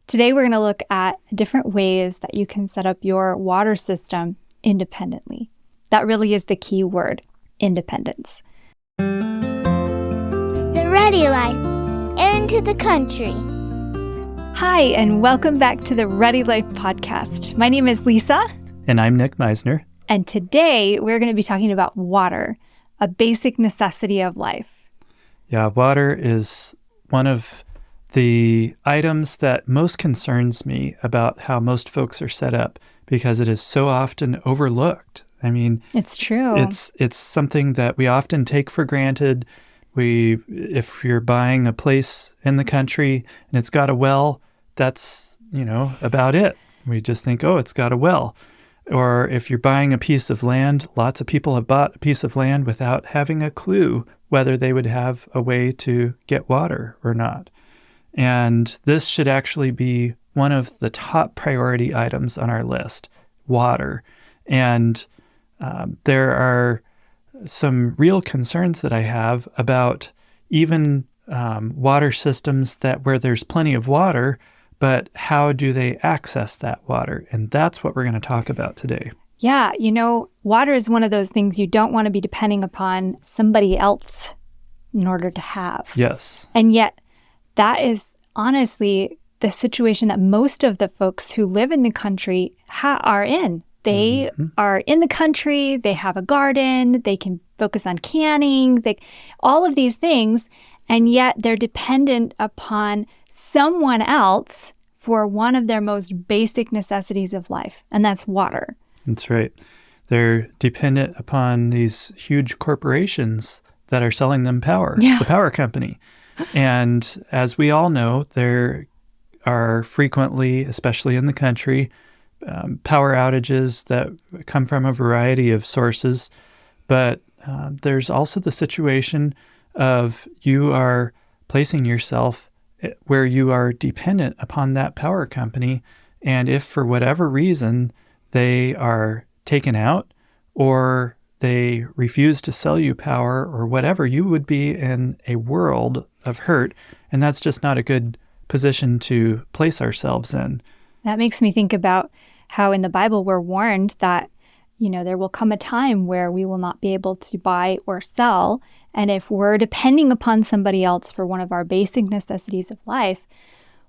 Today, we're going to look at different ways that you can set up your water system independently. That really is the key word, independence. The Ready Life, into the country. Hi, and welcome back to the Ready Life podcast. My name is Lisa. And I'm Nick Meisner. And today, we're going to be talking about water, a basic necessity of life. Yeah, water is one of the items that most concerns me about how most folks are set up because it is so often overlooked. I mean, it's true. It's something that we often take for granted. If you're buying a place in the country and it's got a well, that's, about it. We just think, oh, it's got a well. Or if you're buying a piece of land, lots of people have bought a piece of land without having a clue whether they would have a way to get water or not. And this should actually be one of the top priority items on our list, water. And there are some real concerns that I have about even water systems where there's plenty of water, but how do they access that water? And that's what we're going to talk about today. Yeah, water is one of those things you don't want to be depending upon somebody else in order to have. Yes. And yet, that is honestly the situation that most of the folks who live in the country are in. They are in the country, they have a garden, they can focus on canning, all of these things, and yet they're dependent upon someone else for one of their most basic necessities of life, and that's water. That's right. They're dependent upon these huge corporations that are selling them power, the power company. And as we all know, there are frequently, especially in the country, power outages that come from a variety of sources. But there's also the situation of you are placing yourself where you are dependent upon that power company. And if for whatever reason they are taken out or they refuse to sell you power or whatever, you would be in a world of hurt. And that's just not a good position to place ourselves in. That makes me think about how in the Bible we're warned that, there will come a time where we will not be able to buy or sell. And if we're depending upon somebody else for one of our basic necessities of life,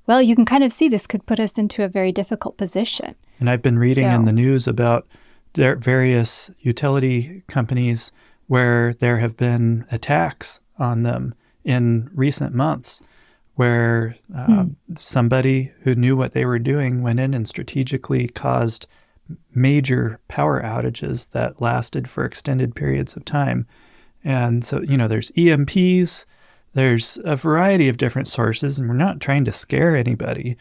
well, you can kind of see this could put us into a very difficult position. And I've been reading in the news about there various utility companies where there have been attacks on them in recent months, where somebody who knew what they were doing went in and strategically caused major power outages that lasted for extended periods of time. And so, there's EMPs, there's a variety of different sources, and we're not trying to scare anybody.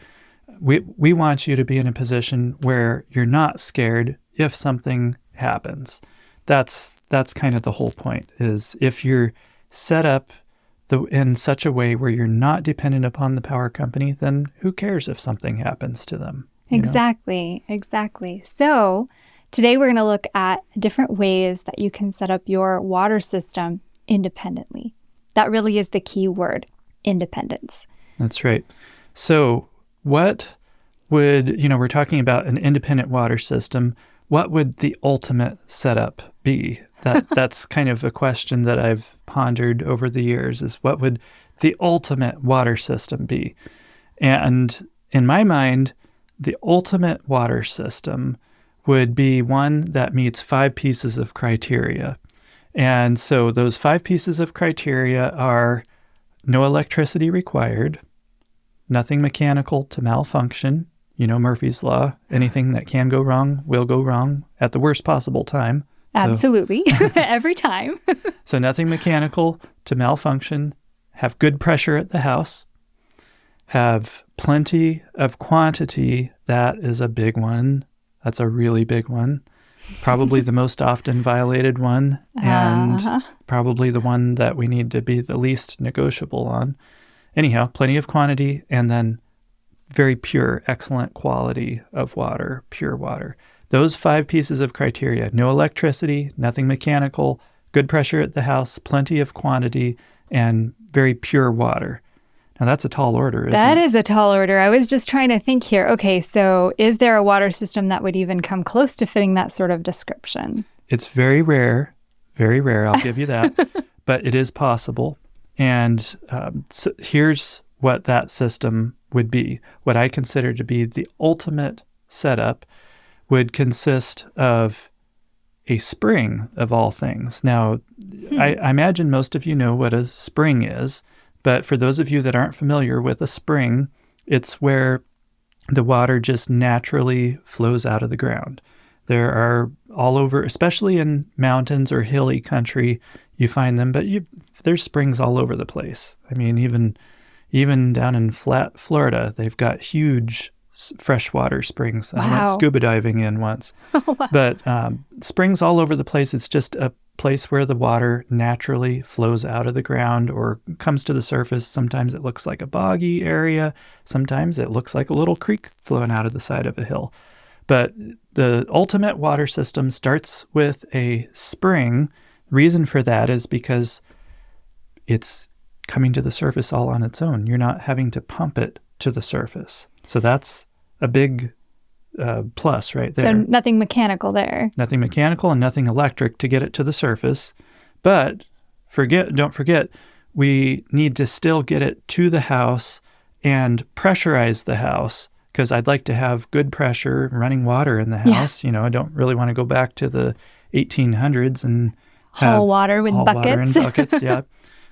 We want you to be in a position where you're not scared if something happens. That's kind of the whole point, is if you're set up in such a way where you're not dependent upon the power company, then who cares if something happens to them? Exactly. So today we're going to look at different ways that you can set up your water system independently. That really is the key word, independence. That's right. So what would, we're talking about an independent water system. What would the ultimate setup be? That's kind of a question that I've pondered over the years, is what would the ultimate water system be? And in my mind, the ultimate water system would be one that meets 5 pieces of criteria. And so those 5 pieces of criteria are no electricity required, nothing mechanical to malfunction, Murphy's Law, anything that can go wrong will go wrong at the worst possible time. Absolutely. Every time. So nothing mechanical to malfunction, have good pressure at the house, have plenty of quantity. That is a big one. That's a really big one. Probably the most often violated one, and probably the one that we need to be the least negotiable on. Anyhow, plenty of quantity, and then very pure, excellent quality of water, pure water. Those 5 pieces of criteria: no electricity, nothing mechanical, good pressure at the house, plenty of quantity, and very pure water. Now, that's a tall order, isn't That it? is a tall order. I was just trying to think here. Okay, so is there a water system that would even come close to fitting that sort of description? It's very rare, I'll give you that, but it is possible. And so here's what that system would be. What I consider to be the ultimate setup would consist of a spring of all things. Now, I imagine most of you know what a spring is, but for those of you that aren't familiar with a spring, it's where the water just naturally flows out of the ground. There are all over, especially in mountains or hilly country, you find them, but there's springs all over the place. I mean, even down in flat Florida, they've got huge freshwater springs. I went scuba diving in once. Wow. But springs all over the place. It's just a place where the water naturally flows out of the ground or comes to the surface. Sometimes it looks like a boggy area. Sometimes it looks like a little creek flowing out of the side of a hill. But the ultimate water system starts with a spring. Reason for that is because it's coming to the surface all on its own. You're not having to pump it to the surface. So that's a big plus right there. So nothing mechanical there. Nothing mechanical and nothing electric to get it to the surface. But don't forget, we need to still get it to the house and pressurize the house, because I'd like to have good pressure running water in the house. Yeah. I don't really want to go back to the 1800s and haul water with buckets. Water in buckets, yeah.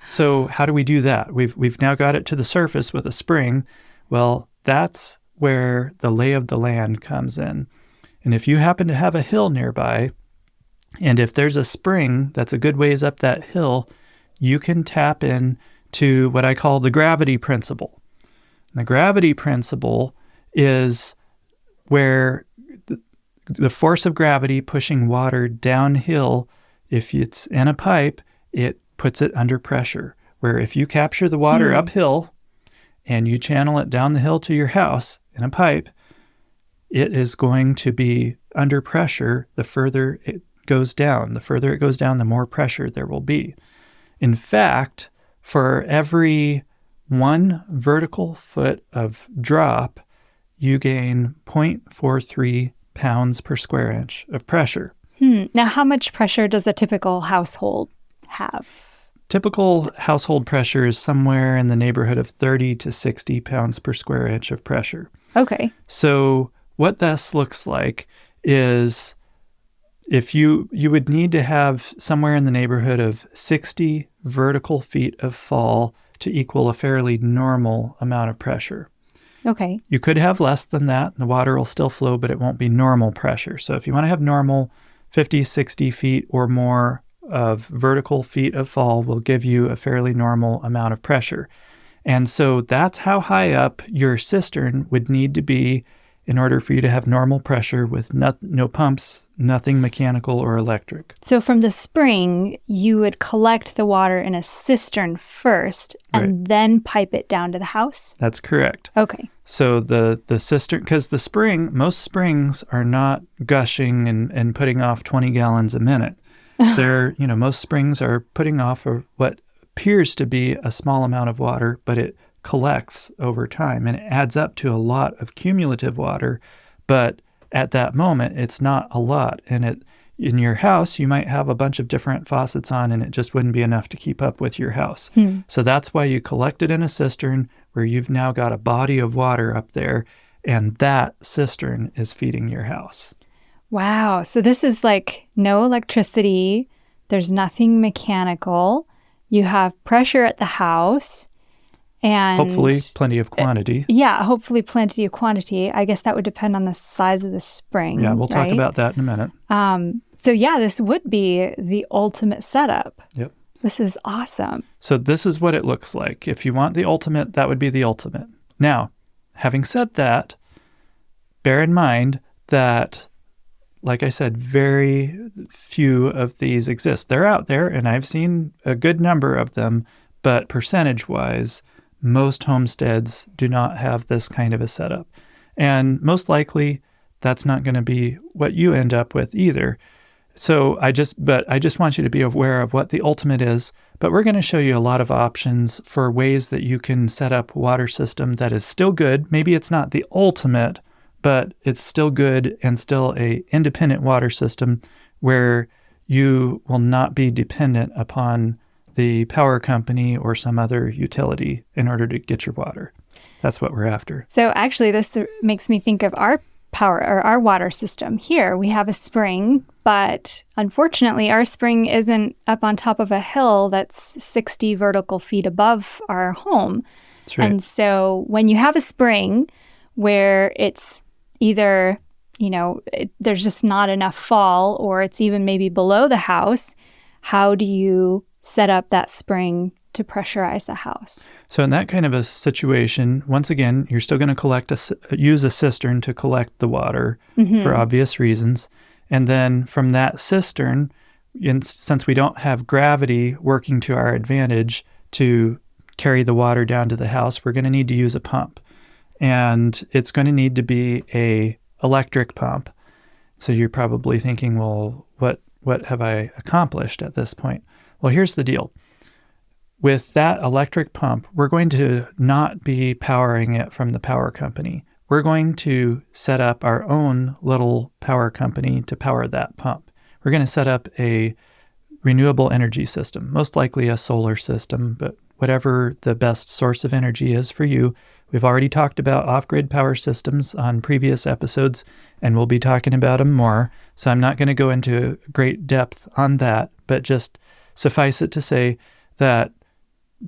So how do we do that? We've now got it to the surface with a spring. Well, that's where the lay of the land comes in. And if you happen to have a hill nearby, and if there's a spring that's a good ways up that hill, you can tap in to what I call the gravity principle. And the gravity principle is where the force of gravity pushing water downhill, if it's in a pipe, it puts it under pressure. Where if you capture the water uphill and you channel it down the hill to your house in a pipe, it is going to be under pressure the further it goes down. The further it goes down, the more pressure there will be. In fact, for every 1 vertical foot of drop, you gain 0.43 pounds per square inch of pressure. Now, how much pressure does a typical household have? Typical household pressure is somewhere in the neighborhood of 30 to 60 pounds per square inch of pressure. Okay. So what this looks like is if you would need to have somewhere in the neighborhood of 60 vertical feet of fall to equal a fairly normal amount of pressure. Okay. You could have less than that. The water will still flow, but it won't be normal pressure. So if you want to have normal 50, 60 feet or more of vertical feet of fall will give you a fairly normal amount of pressure. And so that's how high up your cistern would need to be in order for you to have normal pressure with no pumps, nothing mechanical or electric. So from the spring, you would collect the water in a cistern first and then pipe it down to the house? That's correct. Okay. So the cistern, because the spring, most springs are not gushing and putting off 20 gallons a minute. Most springs are putting off what appears to be a small amount of water, but it collects over time and it adds up to a lot of cumulative water. But at that moment, it's not a lot. And in your house, you might have a bunch of different faucets on and it just wouldn't be enough to keep up with your house. So that's why you collect it in a cistern where you've now got a body of water up there, and that cistern is feeding your house. Wow. So this is like no electricity. There's nothing mechanical. You have pressure at the house. And hopefully plenty of quantity. Hopefully plenty of quantity. I guess that would depend on the size of the spring. Yeah, we'll talk about that in a minute. This would be the ultimate setup. Yep. This is awesome. So this is what it looks like. If you want the ultimate, that would be the ultimate. Now, having said that, bear in mind that, like I said, very few of these exist. They're out there, and I've seen a good number of them, but percentage-wise, most homesteads do not have this kind of a setup. And most likely, that's not going to be what you end up with either. So I just want you to be aware of what the ultimate is. But we're going to show you a lot of options for ways that you can set up a water system that is still good. Maybe it's not the ultimate, but it's still good and still a independent water system where you will not be dependent upon the power company or some other utility in order to get your water. That's what we're after. So actually, this makes me think of our power or our water system here. We have a spring, but unfortunately, our spring isn't up on top of a hill that's 60 vertical feet above our home. That's right. And so when you have a spring where it's either, there's just not enough fall, or it's even maybe below the house, how do you set up that spring to pressurize a house? So in that kind of a situation, once again, you're still going to use a cistern to collect the water for obvious reasons. And then from that cistern, since we don't have gravity working to our advantage to carry the water down to the house, we're going to need to use a pump. And it's going to need to be a electric pump. So you're probably thinking, well, what have I accomplished at this point? Well, here's the deal. With that electric pump, we're going to not be powering it from the power company. We're going to set up our own little power company to power that pump. We're going to set up a renewable energy system, most likely a solar system, but whatever the best source of energy is for you. We've already talked about off-grid power systems on previous episodes, and we'll be talking about them more. So I'm not going to go into great depth on that, but just suffice it to say that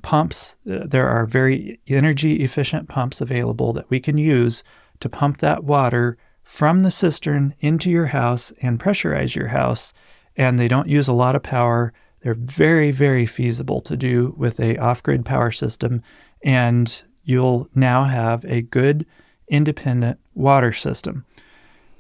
pumps, there are very energy efficient pumps available that we can use to pump that water from the cistern into your house and pressurize your house. And they don't use a lot of power. They're very, very feasible to do with a off-grid power system. And you'll now have a good independent water system.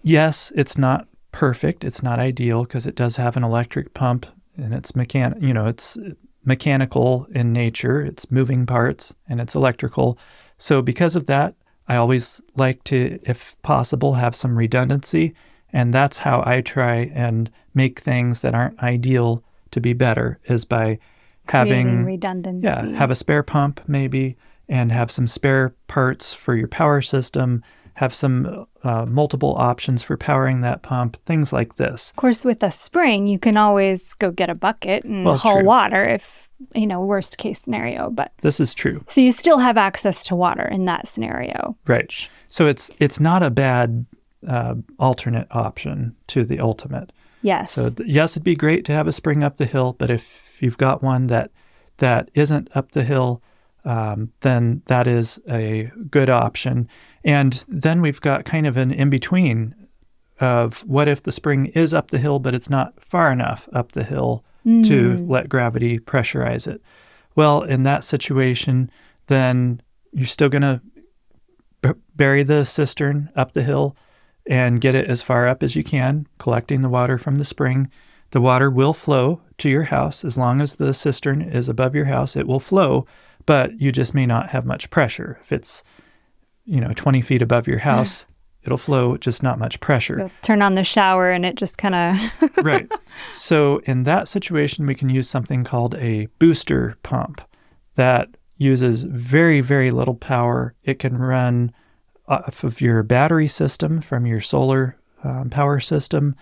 Yes, it's not perfect. It's not ideal because it does have an electric pump and it's mechanical in nature, it's moving parts, and it's electrical. So because of that, I always like to, if possible, have some redundancy, and that's how I try and make things that aren't ideal to be better, is by having redundancy. Yeah, have a spare pump maybe, and have some spare parts for your power system, have some multiple options for powering that pump, things like this. Of course, with a spring, you can always go get a bucket and haul true. water if, worst case scenario. But this is true. So you still have access to water in that scenario. Right. So it's not a bad alternate option to the ultimate. Yes. So yes, it'd be great to have a spring up the hill, but if you've got one that isn't up the hill, then that is a good option. And then we've got kind of an in-between of what if the spring is up the hill, but it's not far enough up the hill to let gravity pressurize it. Well, in that situation, then you're still going to bury the cistern up the hill and get it as far up as you can, collecting the water from the spring. The water will flow to your house. As long as the cistern is above your house, it will flow, but you just may not have much pressure. If it's 20 feet above your house, it'll flow, just not much pressure. You'll turn on the shower and it just kind of... Right. So in that situation, we can use something called a booster pump that uses very, very little power. It can run off of your battery system from your solar power system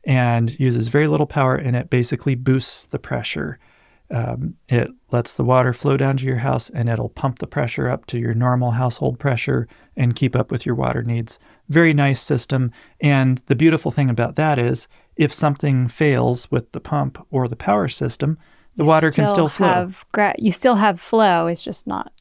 and uses very little power, and it basically boosts the pressure. It lets the water flow down to your house, and it'll pump the pressure up to your normal household pressure and keep up with your water needs. Very nice system. And the beautiful thing about that is if something fails with the pump or the power system, the water can still flow. You still have flow. It's just not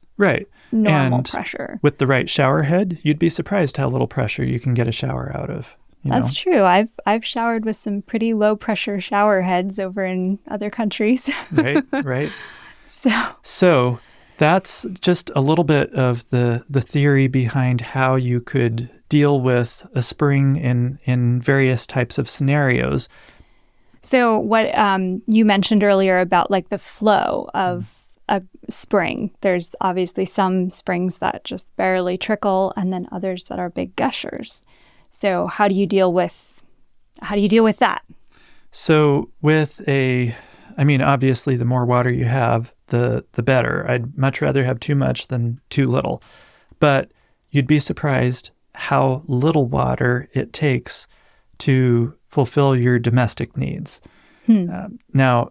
normal pressure. With the right shower head, you'd be surprised how little pressure you can get a shower out of. That's true. I've showered with some pretty low pressure shower heads over in other countries. Right. So that's just a little bit of the theory behind how you could deal with a spring in various types of scenarios. So what you mentioned earlier about like the flow of a spring, there's obviously some springs that just barely trickle and then others that are big gushers. So how do you deal with that? So obviously the more water you have, the better. I'd much rather have too much than too little. But you'd be surprised how little water it takes to fulfill your domestic needs. Now,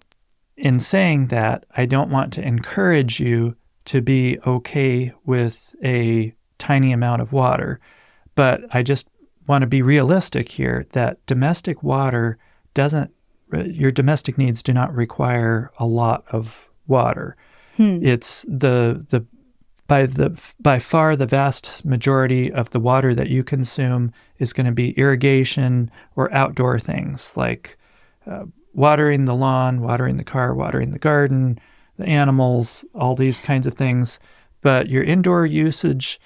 in saying that, I don't want to encourage you to be okay with a tiny amount of water, but I just want to be realistic here that domestic water your domestic needs do not require a lot of water. It's by far the vast majority of the water that you consume is going to be irrigation or outdoor things like watering the lawn, watering the car, watering the garden, the animals, all these kinds of things. But your indoor usage,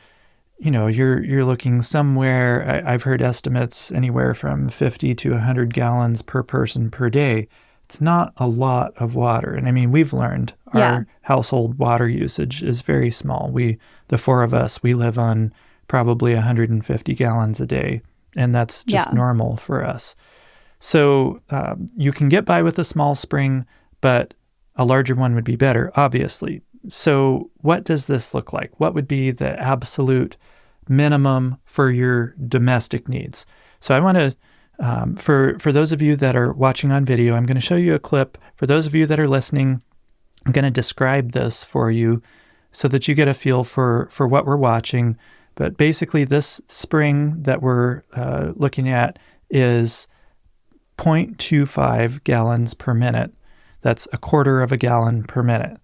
you're looking somewhere, I've heard estimates anywhere from 50 to 100 gallons per person per day. It's not a lot of water. And we've learned our household water usage is very small. The four of us, we live on probably 150 gallons a day, and that's just normal for us. So you can get by with a small spring, but a larger one would be better, obviously. So what does this look like? What would be the absolute minimum for your domestic needs? So I want to, for those of you that are watching on video, I'm going to show you a clip. For those of you that are listening, I'm going to describe this for you so that you get a feel for what we're watching. But basically, this spring that we're looking at is 0.25 gallons per minute. That's a quarter of a gallon per minute.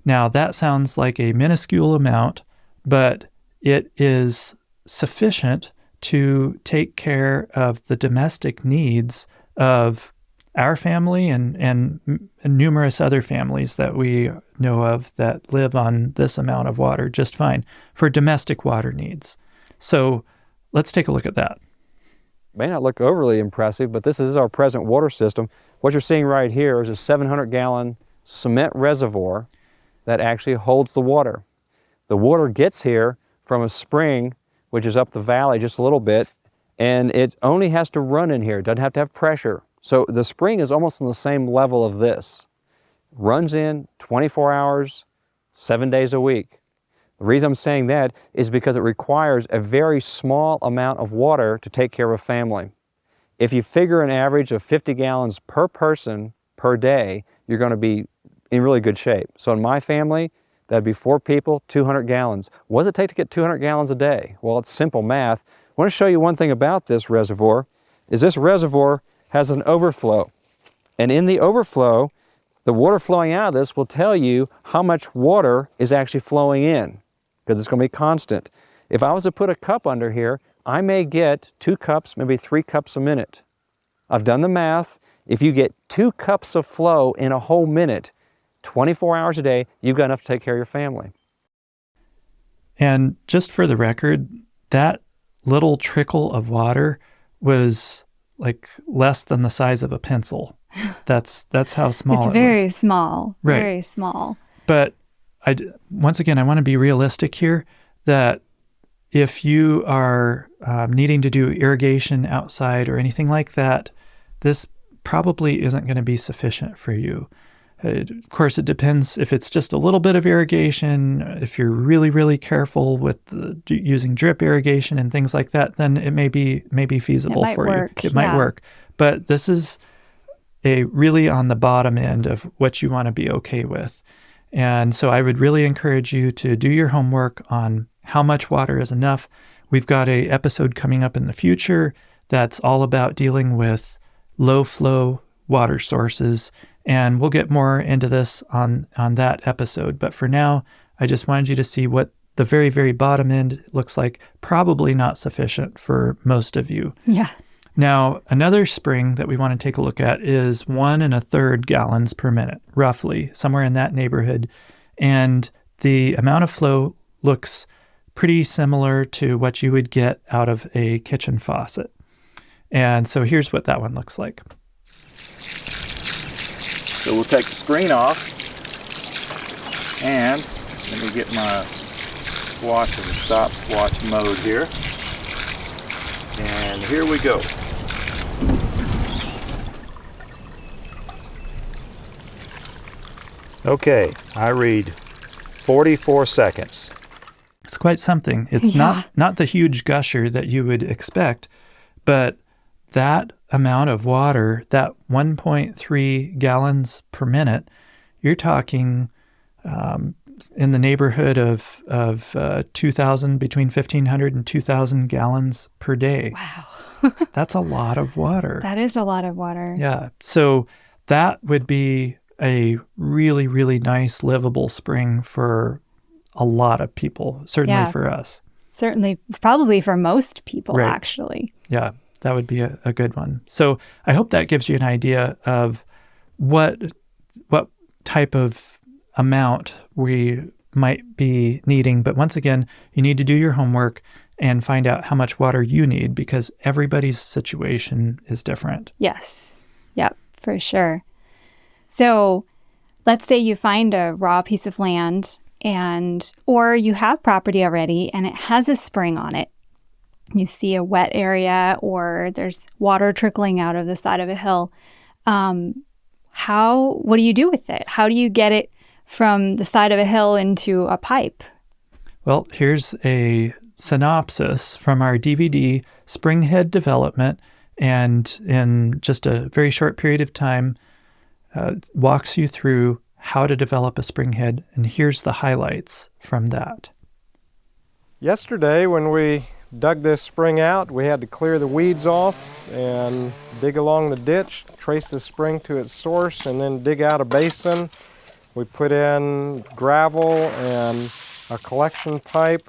Now, that sounds like a minuscule amount, but it is sufficient to take care of the domestic needs of our family and numerous other families that we know of that live on this amount of water just fine for domestic water needs. So let's take a look at that. May not look overly impressive, but this is our present water system. What you're seeing right here is a 700-gallon cement reservoir that actually holds the water. The water gets here from a spring, which is up the valley just a little bit, and it only has to run in here. It doesn't have to have pressure. So the spring is almost on the same level of this. Runs in 24 hours, 7 days a week. The reason I'm saying that is because it requires a very small amount of water to take care of a family. If you figure an average of 50 gallons per person per day, you're going to be in really good shape. So in my family, that'd be 4 people, 200 gallons. What does it take to get 200 gallons a day? Well, it's simple math. I want to show you one thing about this reservoir, is this reservoir has an overflow. And in the overflow, the water flowing out of this will tell you how much water is actually flowing in, because it's going to be constant. If I was to put a cup under here, I may get 2 cups, maybe 3 cups a minute. I've done the math. If you get 2 cups of flow in a whole minute, 24 hours a day, you've got enough to take care of your family. And just for the record, that little trickle of water was like less than the size of a pencil. That's how small it was. It's very small, right. Very small. But once again, I want to be realistic here that if you are needing to do irrigation outside or anything like that, this probably isn't going to be sufficient for you. Of course, it depends if it's just a little bit of irrigation. If you're really, really careful with using drip irrigation and things like that, then it may be feasible for you. It might work. But this is a really on the bottom end of what you want to be okay with. And so I would really encourage you to do your homework on how much water is enough. We've got an episode coming up in the future that's all about dealing with low flow water sources. And we'll get more into this on that episode. But for now, I just wanted you to see what the very, very bottom end looks like. Probably not sufficient for most of you. Yeah. Now, another spring that we want to take a look at is 1 1/3 gallons per minute, roughly, somewhere in that neighborhood. And the amount of flow looks pretty similar to what you would get out of a kitchen faucet. And so here's what that one looks like. So we'll take the screen off, and let me get my watch in the stopwatch mode here. And here we go. Okay, I read 44 seconds. It's quite something. It's not the huge gusher that you would expect, but that amount of water, that 1.3 gallons per minute, you're talking in the neighborhood of 2,000, between 1,500 and 2,000 gallons per day. Wow. That's a lot of water. That is a lot of water. Yeah. So that would be a really, really nice, livable spring for a lot of people, certainly for us. Certainly, probably for most people, Right. actually. Yeah, that would be a good one. So I hope that gives you an idea of what type of amount we might be needing. But once again, you need to do your homework and find out how much water you need, because everybody's situation is different. Yes. Yep, for sure. So let's say you find a raw piece of land or you have property already and it has a spring on it. You see a wet area or there's water trickling out of the side of a hill. What do you do with it? How do you get it from the side of a hill into a pipe? Well, here's a synopsis from our DVD, Springhead Development, and in just a very short period of time, walks you through how to develop a springhead, and here's the highlights from that. Yesterday, when we dug this spring out, we had to clear the weeds off and dig along the ditch, trace the spring to its source, and then dig out a basin. We put in gravel and a collection pipe.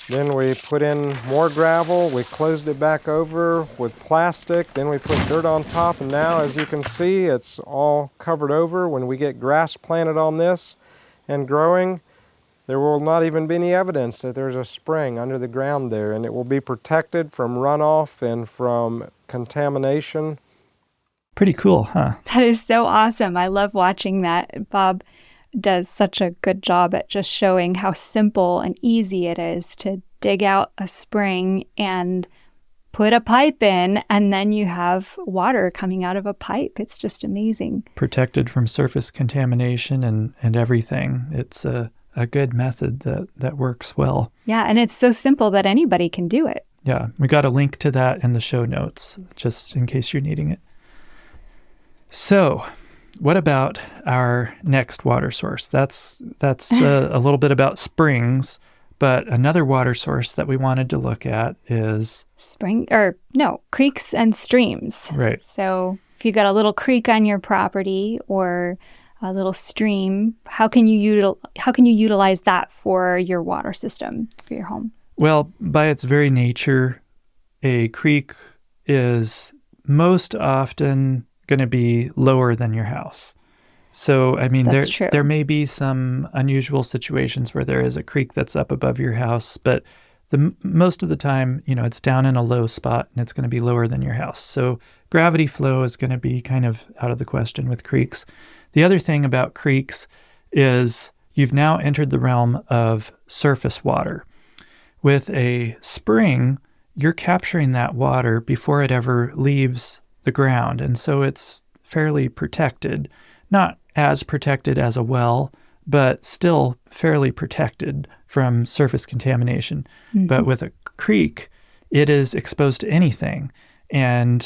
Then we put in more gravel. We closed it back over with plastic. Then we put dirt on top, and now, as you can see, it's all covered over. When we get grass planted on this and growing, there will not even be any evidence that there's a spring under the ground there, and it will be protected from runoff and from contamination. Pretty cool, huh? That is so awesome. I love watching that. Bob does such a good job at just showing how simple and easy it is to dig out a spring and put a pipe in, and then you have water coming out of a pipe. It's just amazing. Protected from surface contamination and everything. It's a good method that works well. Yeah, and it's so simple that anybody can do it. Yeah, we got a link to that in the show notes, just in case you're needing it. So, what about our next water source? That's a little bit about springs, but another water source that we wanted to look at is creeks and streams. Right. So if you got a little creek on your property or a little stream, how can you utilize that for your water system for your home? Well, by its very nature, a creek is most often going to be lower than your house. So, I mean, there may be some unusual situations where there is a creek that's up above your house, but most of the time, it's down in a low spot and it's going to be lower than your house. So gravity flow is going to be kind of out of the question with creeks. The other thing about creeks is you've now entered the realm of surface water. With a spring, you're capturing that water before it ever leaves the ground. And so it's fairly protected, not as protected as a well, but still fairly protected from surface contamination. Mm-hmm. But with a creek, it is exposed to anything. And,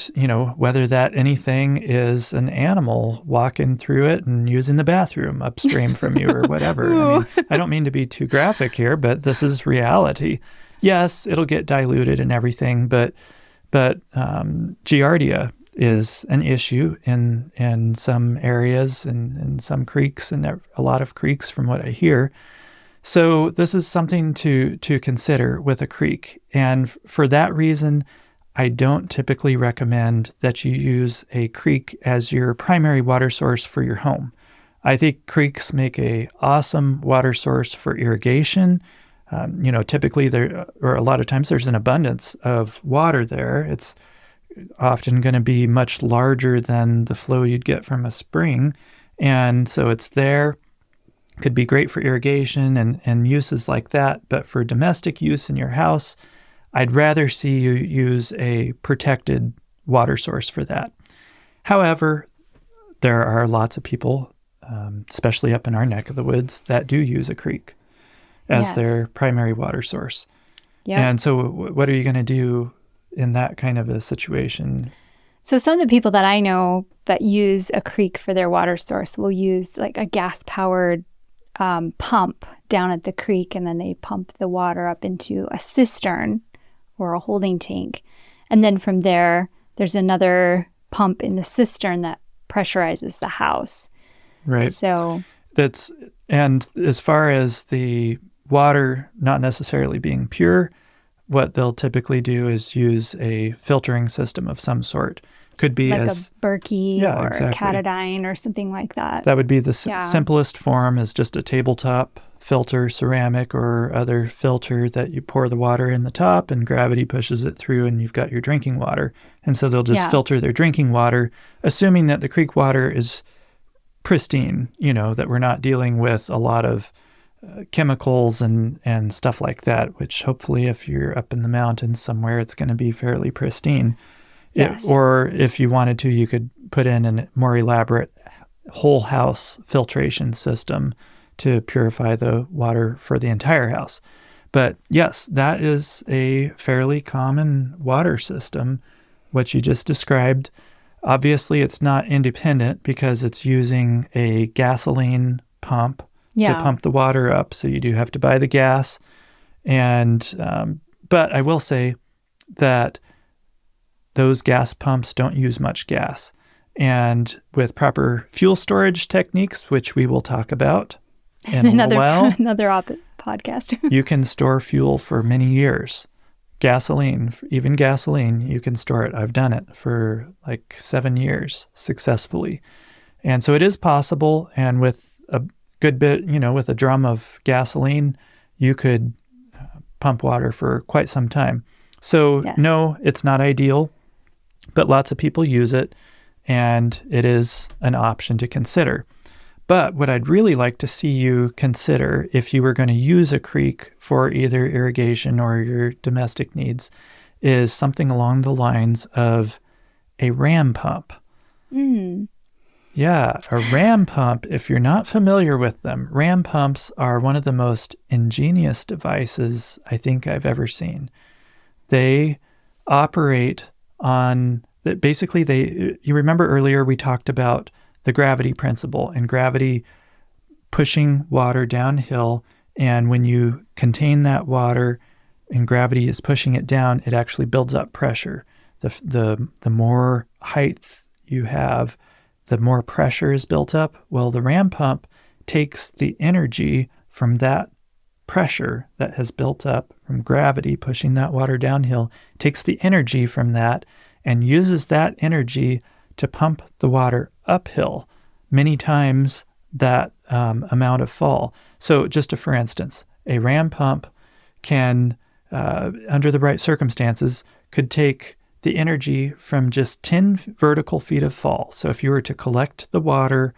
whether that anything is an animal walking through it and using the bathroom upstream from you or whatever. I don't mean to be too graphic here, but this is reality. Yes, it'll get diluted and everything, but Giardia is an issue in some areas and in some creeks and a lot of creeks from what I hear. So this is something to consider with a creek. And for that reason, I don't typically recommend that you use a creek as your primary water source for your home. I think creeks make an awesome water source for irrigation. Typically or a lot of times there's an abundance of water there. It's often going to be much larger than the flow you'd get from a spring. And so it's there. Could be great for irrigation and uses like that. But for domestic use in your house, I'd rather see you use a protected water source for that. However, there are lots of people especially up in our neck of the woods, that do use a creek as Yes. their primary water source. Yeah. And so what are you going to do in that kind of a situation? So some of the people that I know that use a creek for their water source will use like a gas-powered pump down at the creek, and then they pump the water up into a cistern or a holding tank. And then from there, there's another pump in the cistern that pressurizes the house. Right. So And as far as the water not necessarily being pure, what they'll typically do is use a filtering system of some sort. Could be like as a Berkey or exactly. Catadine or something like that. That would be the Yeah. simplest form, is just a tabletop filter, ceramic or other filter that you pour the water in the top and gravity pushes it through and you've got your drinking water. And so they'll just filter their drinking water, assuming that the creek water is pristine, that we're not dealing with a lot of chemicals and stuff like that, which hopefully if you're up in the mountains somewhere, it's going to be fairly pristine. Yes. Or if you wanted to, you could put in a more elaborate whole house filtration system to purify the water for the entire house. But yes, that is a fairly common water system, what you just described. Obviously, it's not independent because it's using a gasoline pump to pump the water up. So you do have to buy the gas. And but I will say that those gas pumps don't use much gas. And with proper fuel storage techniques, which we will talk about in a while, another podcast. you can store fuel for many years. Gasoline, even gasoline, you can store it. I've done it for like 7 years successfully. And so it is possible. And with a good bit, with a drum of gasoline, you could pump water for quite some time. So no, it's not ideal, but lots of people use it, and it is an option to consider. But what I'd really like to see you consider if you were going to use a creek for either irrigation or your domestic needs is something along the lines of a ram pump. Yeah, a ram pump, if you're not familiar with them, ram pumps are one of the most ingenious devices I think I've ever seen. They operate on that. Basically, you remember earlier we talked about the gravity principle and gravity pushing water downhill. And when you contain that water and gravity is pushing it down, it actually builds up pressure. The more height you have, the more pressure is built up. Well, the ram pump takes the energy from that pressure that has built up from gravity pushing that water downhill, takes the energy from that and uses that energy to pump the water uphill many times that amount of fall. So just for instance, a ram pump can, under the right circumstances, could take the energy from just 10 vertical feet of fall. So if you were to collect the water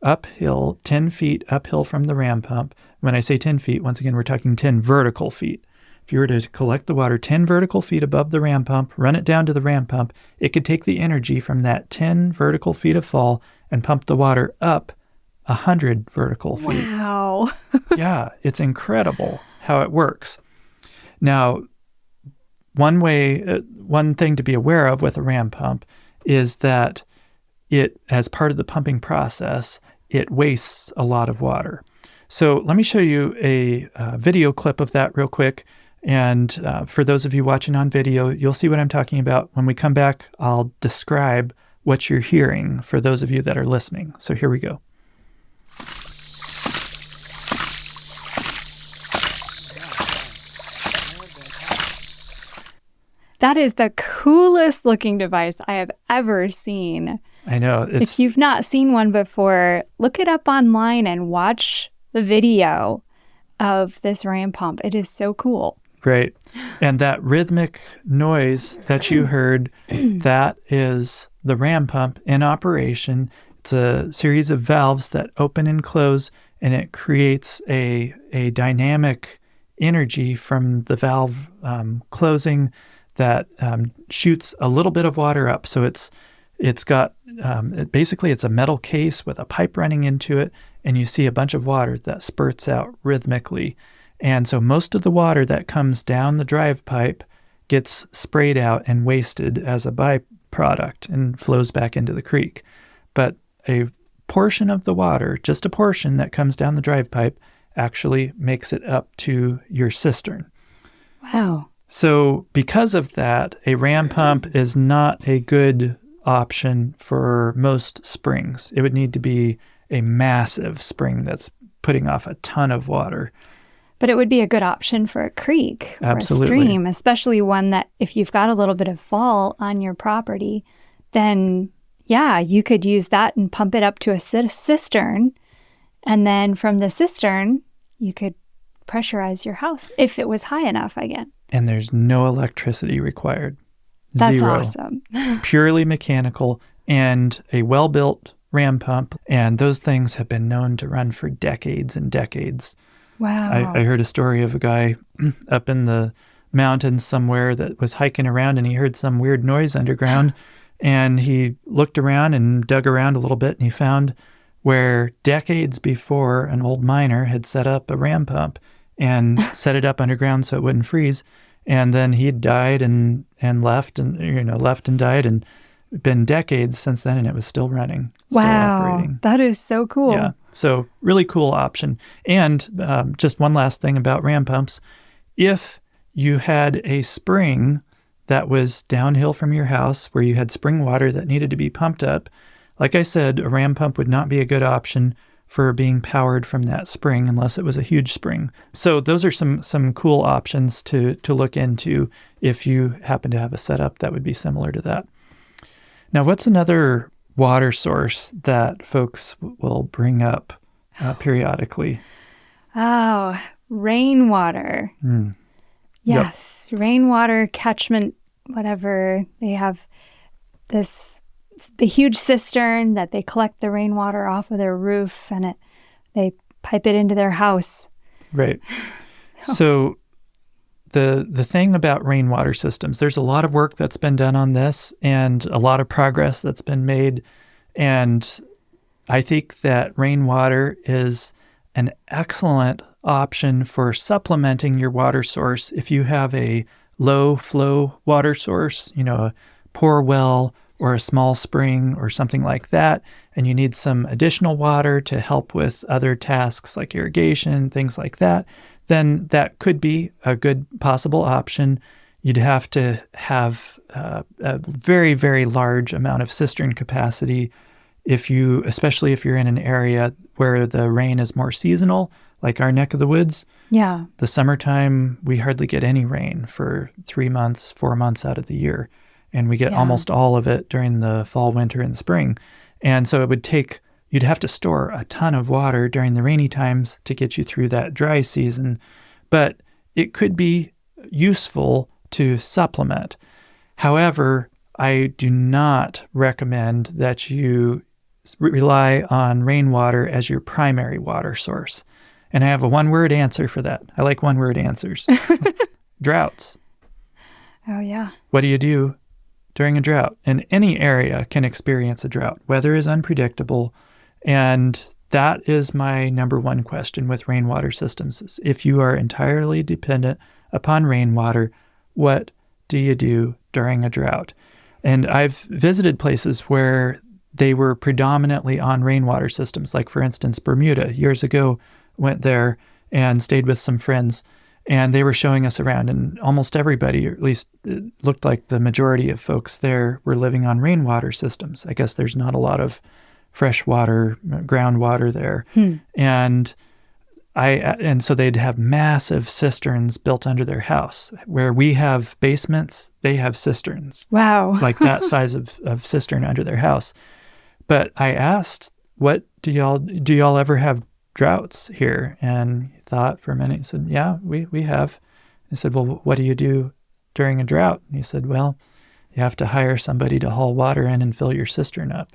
uphill, 10 feet uphill from the ram pump, when I say 10 feet, once again, we're talking 10 vertical feet. If you were to collect the water 10 vertical feet above the ram pump, run it down to the ram pump, it could take the energy from that 10 vertical feet of fall and pump the water up 100 vertical feet. Wow. Yeah, it's incredible how it works. Now, one thing to be aware of with a ram pump is that it, as part of the pumping process, it wastes a lot of water. So let me show you a video clip of that real quick. And for those of you watching on video, you'll see what I'm talking about. When we come back, I'll describe what you're hearing for those of you that are listening. So here we go. That is the coolest looking device I have ever seen. I know. If you've not seen one before, look it up online and watch the video of this ram pump. It is so cool. Great. And that rhythmic noise that you heard, that is the ram pump in operation. It's a series of valves that open and close, and it creates a dynamic energy from the valve closing that shoots a little bit of water up. So it's It's got, basically it's a metal case with a pipe running into it, and you see a bunch of water that spurts out rhythmically. And so most of the water that comes down the drive pipe gets sprayed out and wasted as a byproduct and flows back into the creek. But a portion of the water, just a portion that comes down the drive pipe, actually makes it up to your cistern. Wow. So because of that, a ram pump is not a good option for most springs. It would need to be a massive spring that's putting off a ton of water. But it would be a good option for a creek or Absolutely. a stream, especially one that if you've got a little bit of fall on your property, then yeah, you could use that and pump it up to a cistern. And then from the cistern, you could pressurize your house if it was high enough again. And there's no electricity required. That's Zero. awesome. Purely mechanical and a well-built ram pump. And those things have been known to run for decades and decades. Wow. I heard a story of a guy up in the mountains somewhere that was hiking around and he heard some weird noise underground. And he looked around and dug around a little bit and he found where decades before an old miner had set up a ram pump and set it up underground so it wouldn't freeze. And then he died and left and died, and been decades since then, and it was still running, still operating. That is so cool. Yeah, so really cool option. And just one last thing about ram pumps. If you had a spring that was downhill from your house where you had spring water that needed to be pumped up, like I said, a ram pump would not be a good option for being powered from that spring unless it was a huge spring. So those are some cool options to look into if you happen to have a setup that would be similar to that. Now, what's another water source that folks will bring up periodically? Oh, rainwater. Yes, Rainwater catchment, whatever. They have the huge cistern that they collect the rainwater off of their roof, and they pipe it into their house. Right. So the thing about rainwater systems, there's a lot of work that's been done on this and a lot of progress that's been made. And I think that rainwater is an excellent option for supplementing your water source. If you have a low flow water source, a pour well or a small spring or something like that, and you need some additional water to help with other tasks like irrigation, things like that, then that could be a good possible option. You'd have to have a very, very large amount of cistern capacity especially if you're in an area where the rain is more seasonal, like our neck of the woods. Yeah. The summertime, we hardly get any rain for 3 months, 4 months out of the year. And we get almost all of it during the fall, winter, and spring. And so you'd have to store a ton of water during the rainy times to get you through that dry season. But it could be useful to supplement. However, I do not recommend that you rely on rainwater as your primary water source. And I have a one-word answer for that. I like one-word answers. Droughts. Oh, yeah. What do you do during a drought? And any area can experience a drought. Weather is unpredictable. And that is my number one question with rainwater systems. Is if you are entirely dependent upon rainwater, what do you do during a drought? And I've visited places where they were predominantly on rainwater systems, like, for instance, Bermuda. Years ago, went there and stayed with some friends, and they were showing us around, and almost everybody, or at least it looked like the majority of folks there, were living on rainwater systems. I guess there's not a lot of fresh water, groundwater there. And so they'd have massive cisterns built under their house. Where we have basements, they have cisterns. Wow. Like that size of cistern under their house. But I asked, what do y'all ever have droughts here? And he thought for a minute. He said, yeah, we have. I said, well, what do you do during a drought? And he said, well, you have to hire somebody to haul water in and fill your cistern up.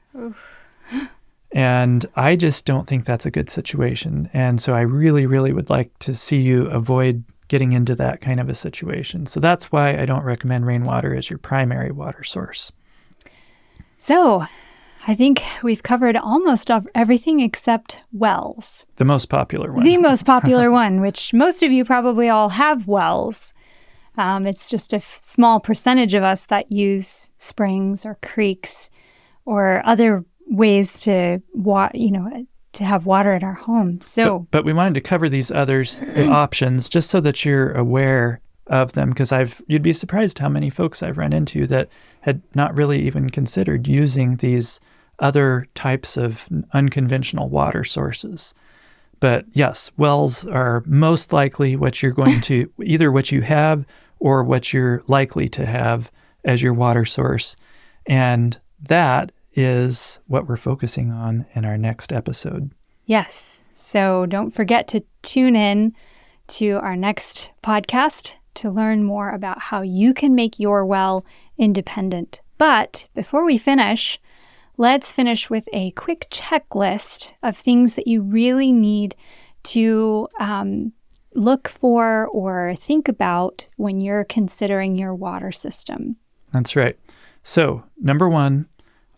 And I just don't think that's a good situation. And so I really, really would like to see you avoid getting into that kind of a situation. So that's why I don't recommend rainwater as your primary water source. So I think we've covered almost everything except wells. The most popular one. The most popular one, which most of you probably all have wells. It's just a small percentage of us that use springs or creeks or other ways to have water at our home. So, but we wanted to cover these others options just so that you're aware of them, because you'd be surprised how many folks I've run into that had not really even considered using these other types of unconventional water sources. But yes, wells are most likely what you're going to, either what you have or what you're likely to have as your water source. And that is what we're focusing on in our next episode. Yes. So don't forget to tune in to our next podcast to learn more about how you can make your well independent. But before we finish, let's finish with a quick checklist of things that you really need to look for or think about when you're considering your water system. That's right. So, number one,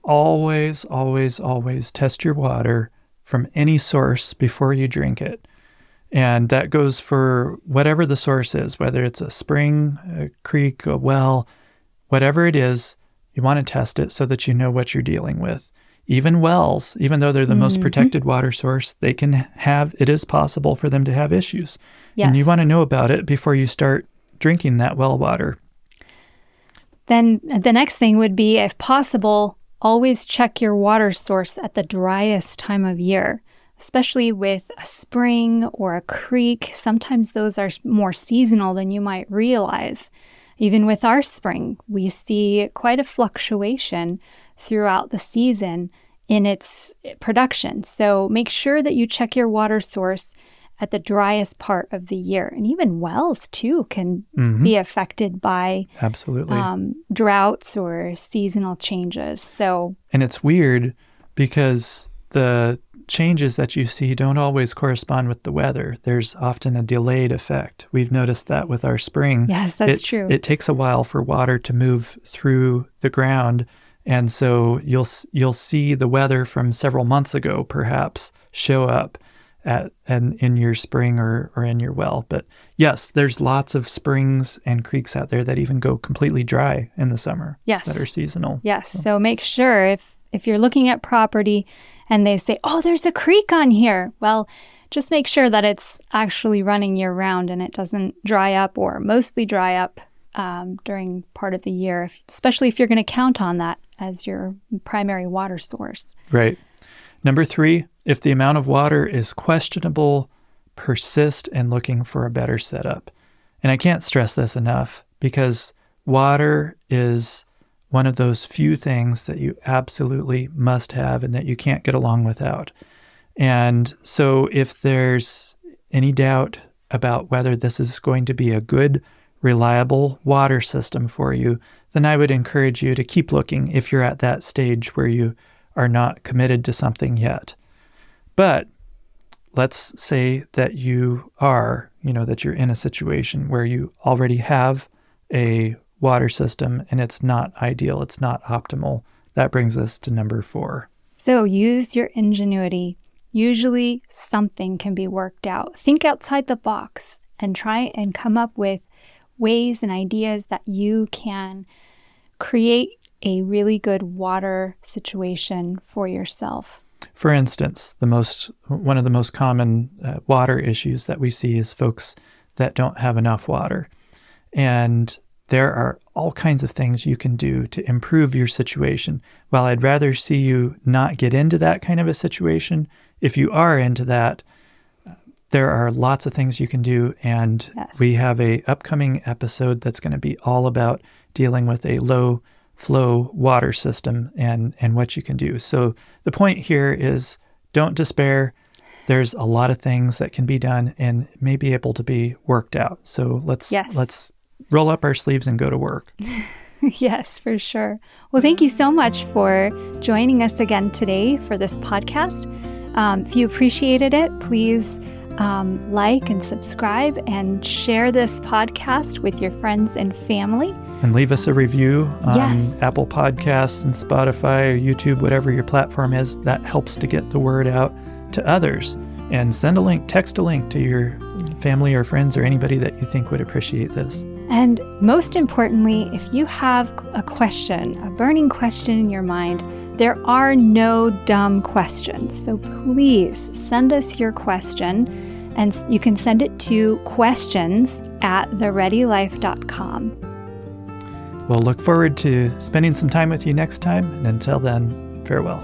always, always, always test your water from any source before you drink it. And that goes for whatever the source is, whether it's a spring, a creek, a well, whatever it is, you want to test it so that you know what you're dealing with. Even wells, even though they're the most protected water source, it is possible for them to have issues. Yes. And you want to know about it before you start drinking that well water. Then the next thing would be, if possible, always check your water source at the driest time of year, especially with a spring or a creek. Sometimes those are more seasonal than you might realize. Even with our spring, we see quite a fluctuation throughout the season in its production. So make sure that you check your water source at the driest part of the year. And even wells, too, can be affected by absolutely droughts or seasonal changes. And it's weird because the changes that you see don't always correspond with the weather. There's often a delayed effect. We've noticed that with our spring. Yes, that's true. It takes a while for water to move through the ground. And so you'll see the weather from several months ago perhaps show up in your spring or in your well. But yes, there's lots of springs and creeks out there that even go completely dry in the summer. Yes. That are seasonal. Yes. So make sure if you're looking at property and they say, oh, there's a creek on here, well, just make sure that it's actually running year round and it doesn't dry up or mostly dry up during part of the year, especially if you're going to count on that as your primary water source. Right. Number 3, if the amount of water is questionable, persist in looking for a better setup. And I can't stress this enough because water is one of those few things that you absolutely must have and that you can't get along without. And so if there's any doubt about whether this is going to be a good, reliable water system for you, then I would encourage you to keep looking if you're at that stage where you are not committed to something yet. But let's say that you are, that you're in a situation where you already have a water system and it's not ideal, it's not optimal. That brings us to number 4. So use your ingenuity. Usually something can be worked out. Think outside the box and try and come up with ways and ideas that you can create a really good water situation for yourself. For instance, one of the most common water issues that we see is folks that don't have enough water. And there are all kinds of things you can do to improve your situation. While I'd rather see you not get into that kind of a situation, if you are into that, there are lots of things you can do. And yes. We have a upcoming episode that's going to be all about dealing with a low flow water system and what you can do. So the point here is don't despair. There's a lot of things that can be done and may be able to be worked out. So let's roll up our sleeves and go to work. Yes, for sure. Well, thank you so much for joining us again today for this podcast. If you appreciated it, please like and subscribe and share this podcast with your friends and family. And leave us a review on Yes. Apple Podcasts and Spotify or YouTube, whatever your platform is. That helps to get the word out to others. And send a link, text a link to your family or friends or anybody that you think would appreciate this. And most importantly, if you have a question, a burning question in your mind, there are no dumb questions. So please send us your question, and you can send it to questions@thereadylife.com. We'll look forward to spending some time with you next time. And until then, farewell.